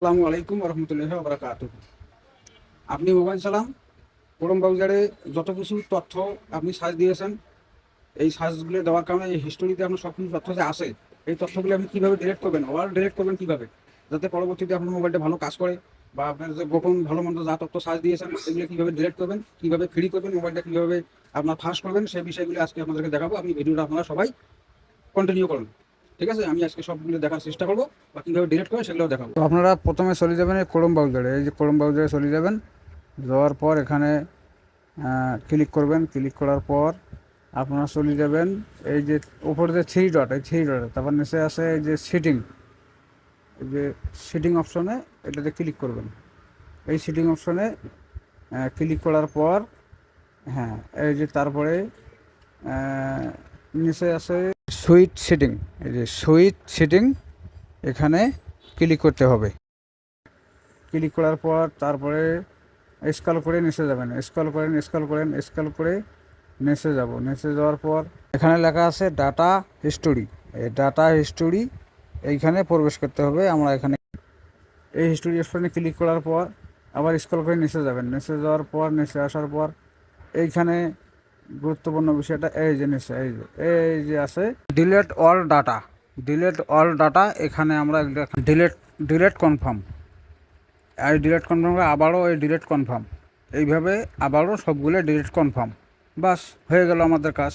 আসসালামু আলাইকুম রহমতুল্লাহ বারাকাতুহু। আপনি মোবাইল চালান, ক্রোম ব্রাউজারে যত কিছু তথ্য আপনি সার্চ দিয়েছেন, এই সার্চগুলো দেওয়ার কারণে এই হিস্টোরিতে আপনার সব কিছু তথ্য যে আসে, এই তথ্যগুলো আপনি কীভাবে ডিলিট করবেন, ডিলিট করবেন কীভাবে, যাতে পরবর্তীতে আপনার মোবাইলটা ভালো কাজ করে, বা আপনার যে গোপন ভালো মন্দ যা তথ্য সার্চ দিয়েছেন সেগুলো কীভাবে ডিলিট করবেন, কীভাবে ফ্রি করবেন, মোবাইলটা কীভাবে আপনার ফাঁস করবেন, সেই বিষয়গুলো আজকে আপনাদেরকে দেখাবো। আপনি ভিডিওটা আপনারা সবাই কন্টিনিউ করুন, ঠিক আছে? আমি আজকে সবগুলো দেখার চেষ্টা করবো, বা কীভাবে ডিলিট করে সেগুলো দেখাবো। তো আপনারা প্রথমে চলে যাবেন এই ক্রোম ব্রাউজারে, এই যে ক্রোম ব্রাউজারে চলে যাবেন। যাওয়ার পর এখানে ক্লিক করবেন। ক্লিক করার পর আপনারা চলে যাবেন এই যে উপরে যে থ্রি ডট, এই থ্রি ডট, তারপর নিচে আছে এই যে সেটিং, এই যে সেটিং অপশনে এটাতে ক্লিক করবেন। এই সেটিং অপশনে ক্লিক করার পর হ্যাঁ, এই যে তারপরে নিচে আছে সুইট সেটিং, এই যে সুইট সেটিং, এখানে ক্লিক করতে হবে। ক্লিক করার পর তারপরে স্ক্রল করে নিচে যাবেন, স্ক্রল করে নিচে যাব। নিচে যাওয়ার পর এখানে লেখা আছে ডাটা হিস্টোরি। এই ডাটা হিস্টোরি এইখানে প্রবেশ করতে হবে। আমরা এখানে এই হিস্টোরি অপশনে ক্লিক করার পর আবার স্ক্রল করে নিচে যাবেন। নিচে যাওয়ার পর নিচে আসার পর এইখানে গুরুত্বপূর্ণ বিষয়টা এই যে নিচে এই যে আছে delete all data. Delete all data, এখানে আমরা ডিলেট কনফার্ম, আর ডিলেট কনফার্ম আবারও এই ডিলেট কনফার্ম, এইভাবে আবারও সবগুলো ডিলেট কনফার্ম। বাস হয়ে গেল আমাদের কাজ।